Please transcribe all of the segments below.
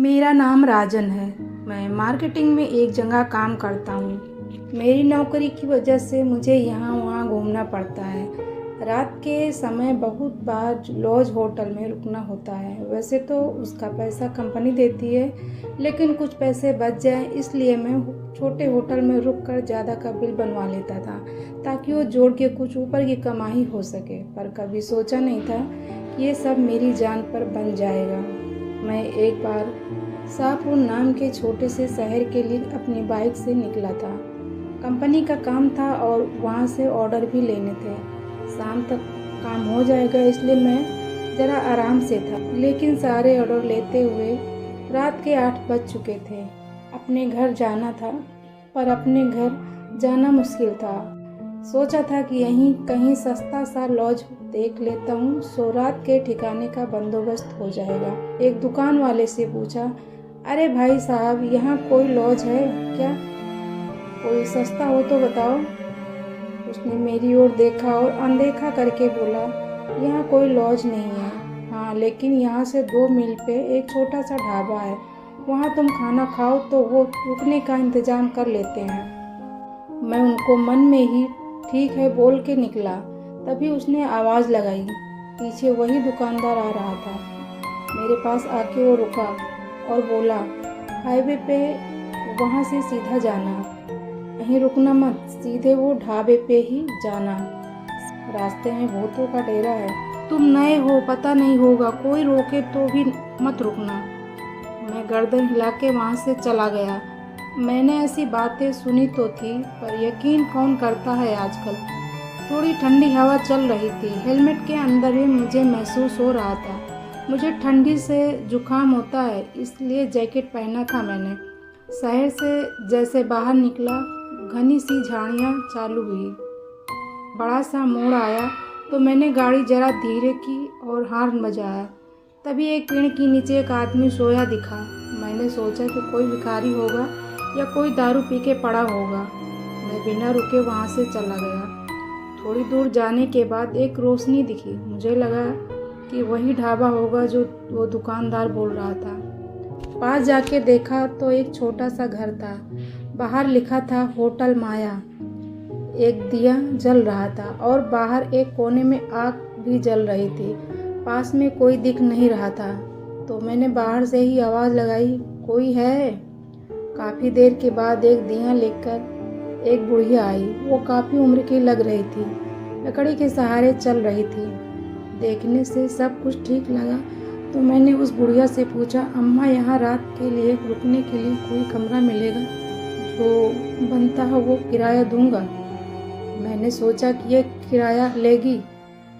मेरा नाम राजन है। मैं मार्केटिंग में एक जगह काम करता हूँ। मेरी नौकरी की वजह से मुझे यहाँ वहाँ घूमना पड़ता है। रात के समय बहुत बार लॉज होटल में रुकना होता है। वैसे तो उसका पैसा कंपनी देती है, लेकिन कुछ पैसे बच जाए इसलिए मैं छोटे होटल में रुककर ज़्यादा का बिल बनवा लेता था, ताकि वो जोड़ के कुछ ऊपर की कमाई हो सके। पर कभी सोचा नहीं था कि ये सब मेरी जान पर बन जाएगा। मैं एक बार शाहपुर नाम के छोटे से शहर के लिए अपनी बाइक से निकला था। कंपनी का काम था और वहाँ से ऑर्डर भी लेने थे। शाम तक काम हो जाएगा इसलिए मैं ज़रा आराम से था, लेकिन सारे ऑर्डर लेते हुए रात के 8 बज चुके थे। अपने घर जाना था, पर अपने घर जाना मुश्किल था। सोचा था कि यहीं कहीं सस्ता सा लॉज देख लेता हूँ, सो रात के ठिकाने का बंदोबस्त हो जाएगा। एक दुकान वाले से पूछा, अरे भाई साहब, यहाँ कोई लॉज है क्या? कोई सस्ता हो तो बताओ। उसने मेरी ओर देखा और अनदेखा करके बोला, यहाँ कोई लॉज नहीं है। हाँ, लेकिन यहाँ से 2 मील पे एक छोटा सा ढाबा है, वहाँ तुम खाना खाओ तो वो रुकने का इंतज़ाम कर लेते हैं। मैं उनको मन में ही ठीक है बोल के निकला। तभी उसने आवाज़ लगाई। पीछे वही दुकानदार आ रहा था। मेरे पास आके वो रुका और बोला, हाईवे पे वहाँ से सीधा जाना, कहीं रुकना मत, सीधे वो ढाबे पे ही जाना। रास्ते में भूतों का डेरा है, तुम नए हो, पता नहीं होगा, कोई रोके तो भी मत रुकना। मैं गर्दन हिला के वहाँ से चला गया। मैंने ऐसी बातें सुनी तो थी, पर यकीन कौन करता है आजकल। थोड़ी ठंडी हवा चल रही थी। हेलमेट के अंदर ही मुझे महसूस हो रहा था। मुझे ठंडी से जुकाम होता है, इसलिए जैकेट पहना था मैंने। शहर से जैसे बाहर निकला, घनी सी झाड़ियाँ चालू हुई। बड़ा सा मोड़ आया तो मैंने गाड़ी जरा धीरे की और हॉर्न बजाया। तभी एक पेड़ के नीचे एक आदमी सोया दिखा। मैंने सोचा कि कोई भिखारी होगा या कोई दारू पी के पड़ा होगा। मैं बिना रुके वहाँ से चला गया। थोड़ी दूर जाने के बाद एक रोशनी दिखी। मुझे लगा कि वही ढाबा होगा जो वो दुकानदार बोल रहा था। पास जाके देखा तो एक छोटा सा घर था। बाहर लिखा था होटल माया। एक दिया जल रहा था और बाहर एक कोने में आग भी जल रही थी। पास में कोई दिख नहीं रहा था, तो मैंने बाहर से ही आवाज़ लगाई, कोई है? काफ़ी देर के बाद एक दिया लेकर एक बुढ़िया आई। वो काफ़ी उम्र की लग रही थी, लकड़ी के सहारे चल रही थी। देखने से सब कुछ ठीक लगा, तो मैंने उस बुढ़िया से पूछा, अम्मा, यहाँ रात के लिए रुकने के लिए कोई कमरा मिलेगा? जो बनता है वो किराया दूंगा। मैंने सोचा कि ये किराया लेगी,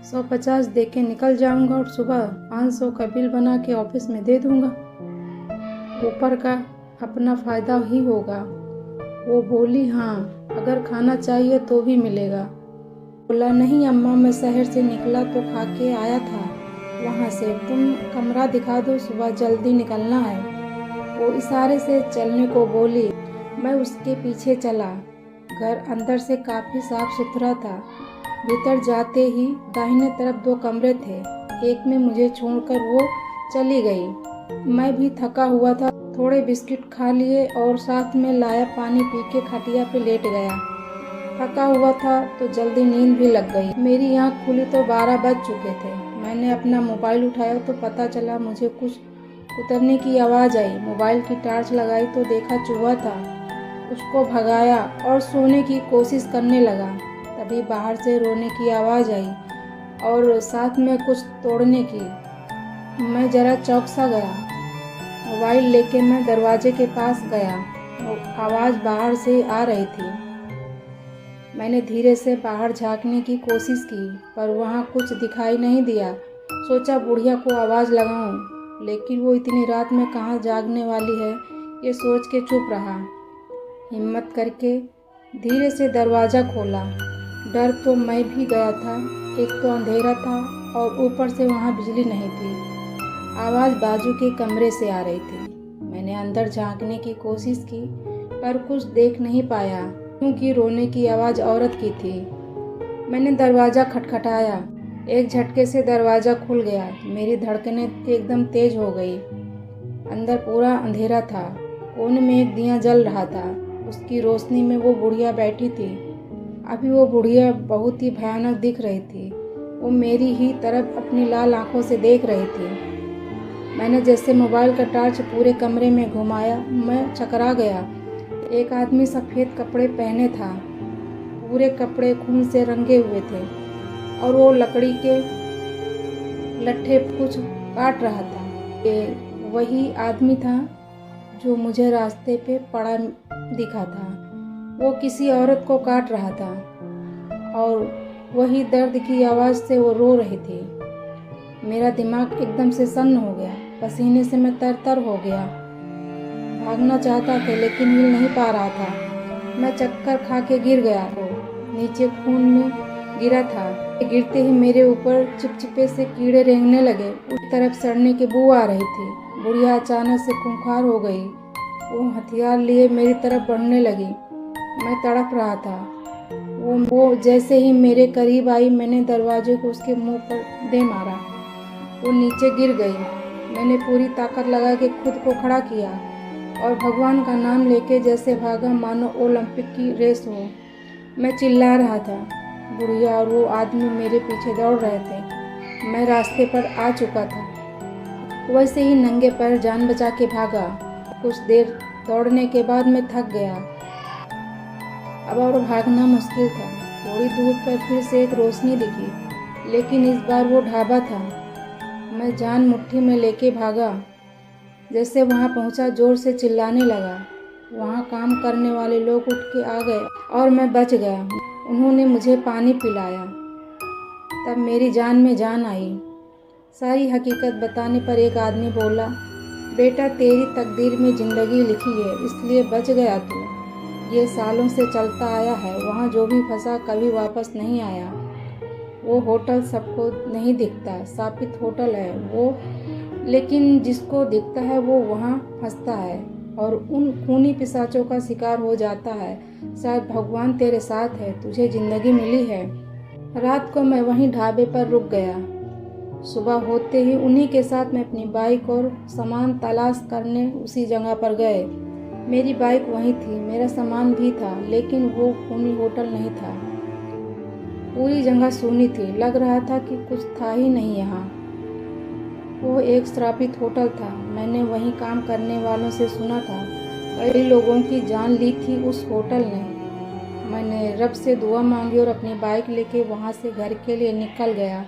150 दे के निकल जाऊंगा और सुबह 500 का बिल बना के ऑफिस में दे दूंगा। ऊपर का अपना फ़ायदा ही होगा। वो बोली, हाँ, अगर खाना चाहिए तो भी मिलेगा। बोला, नहीं अम्मा, मैं शहर से निकला तो खा के आया था वहाँ से, तुम कमरा दिखा दो, सुबह जल्दी निकलना है। वो इशारे से चलने को बोली। मैं उसके पीछे चला। घर अंदर से काफ़ी साफ सुथरा था। भीतर जाते ही दाहिने तरफ 2 कमरे थे। एक में मुझे छोड़कर वो चली गई। मैं भी थका हुआ था, थोड़े बिस्किट खा लिए और साथ में लाया पानी पी के खटिया पे लेट गया। थका हुआ था तो जल्दी नींद भी लग गई। मेरी आँख खुली तो 12 बज चुके थे। मैंने अपना मोबाइल उठाया तो पता चला मुझे कुछ उतरने की आवाज़ आई। मोबाइल की टॉर्च लगाई तो देखा चूहा था। उसको भगाया और सोने की कोशिश करने लगा। तभी बाहर से रोने की आवाज़ आई और साथ में कुछ तोड़ने की। मैं ज़रा चौंक सा गया। मोबाइल लेके मैं दरवाजे के पास गया। आवाज़ बाहर से आ रही थी। मैंने धीरे से बाहर झांकने की कोशिश की, पर वहाँ कुछ दिखाई नहीं दिया। सोचा बुढ़िया को आवाज़ लगाऊं, लेकिन वो इतनी रात में कहाँ जागने वाली है, ये सोच के चुप रहा। हिम्मत करके धीरे से दरवाज़ा खोला। डर तो मैं भी गया था, एक तो अंधेरा था और ऊपर से वहाँ बिजली नहीं थी। आवाज़ बाजू के कमरे से आ रही थी। मैंने अंदर झांकने की कोशिश की, पर कुछ देख नहीं पाया, क्योंकि रोने की आवाज़ औरत की थी। मैंने दरवाज़ा खटखटाया। एक झटके से दरवाज़ा खुल गया। मेरी धड़कनें एकदम तेज हो गई। अंदर पूरा अंधेरा था। कोने में एक दिया जल रहा था। उसकी रोशनी में वो बुढ़िया बैठी थी। अभी वो बुढ़िया बहुत ही भयानक दिख रही थी। वो मेरी ही तरफ अपनी लाल आंखों से देख रही थी। मैंने जैसे मोबाइल का टॉर्च पूरे कमरे में घुमाया, मैं चकरा गया। एक आदमी सफ़ेद कपड़े पहने था, पूरे कपड़े खून से रंगे हुए थे और वो लकड़ी के लट्ठे कुछ काट रहा था। ये वही आदमी था जो मुझे रास्ते पे पड़ा दिखा था। वो किसी औरत को काट रहा था और वही दर्द की आवाज़ से वो रो रही थी। मेरा दिमाग एकदम से सन्न हो गया। पसीने से मैं तर-तर हो गया। भागना चाहता था लेकिन हिल नहीं पा रहा था। मैं चक्कर खा के गिर गया। नीचे खून में गिरा था। गिरते ही मेरे ऊपर चिपचिपे से कीड़े रेंगने लगे। उस तरफ सड़ने की बू आ रही थी। बुढ़िया अचानक से खूंखार हो गई। वो हथियार लिए मेरी तरफ बढ़ने लगी। मैं तड़प रहा था। वो जैसे ही मेरे करीब आई, मैंने दरवाजे को उसके मुंह पर दे मारा। वो नीचे गिर गई। मैंने पूरी ताकत लगा के खुद को खड़ा किया और भगवान का नाम लेके जैसे भागा मानो ओलंपिक की रेस हो। मैं चिल्ला रहा था। बुढ़िया और वो आदमी मेरे पीछे दौड़ रहे थे। मैं रास्ते पर आ चुका था। वैसे ही नंगे पैर जान बचा के भागा। कुछ देर दौड़ने के बाद मैं थक गया। अब और भागना मुश्किल था। थोड़ी दूर पर फिर से एक रोशनी दिखी, लेकिन इस बार वो ढाबा था। मैं जान मुट्ठी में लेके भागा। जैसे वहाँ पहुँचा, जोर से चिल्लाने लगा। वहाँ काम करने वाले लोग उठ के आ गए और मैं बच गया। उन्होंने मुझे पानी पिलाया। तब मेरी जान में जान आई। सारी हकीकत बताने पर एक आदमी बोला, बेटा तेरी तकदीर में ज़िंदगी लिखी है, इसलिए बच गया तू। ये सालों से चलता आया है। वहाँ जो भी फंसा कभी वापस नहीं आया। वो होटल सबको नहीं दिखता, स्थापित होटल है वो, लेकिन जिसको दिखता है वो वहाँ फंसता है और उन खूनी पिशाचों का शिकार हो जाता है। शायद भगवान तेरे साथ है, तुझे ज़िंदगी मिली है। रात को मैं वहीं ढाबे पर रुक गया। सुबह होते ही उन्हीं के साथ मैं अपनी बाइक और सामान तलाश करने उसी जगह पर गए। मेरी बाइक वहीं थी, मेरा सामान भी था, लेकिन वो खूनी होटल नहीं था। पूरी जगह सूनी थी। लग रहा था कि कुछ था ही नहीं यहाँ। वो एक श्रापित होटल था। मैंने वहीं काम करने वालों से सुना था, कई लोगों की जान ली थी उस होटल ने। मैंने रब से दुआ मांगी और अपनी बाइक लेके वहाँ से घर के लिए निकल गया।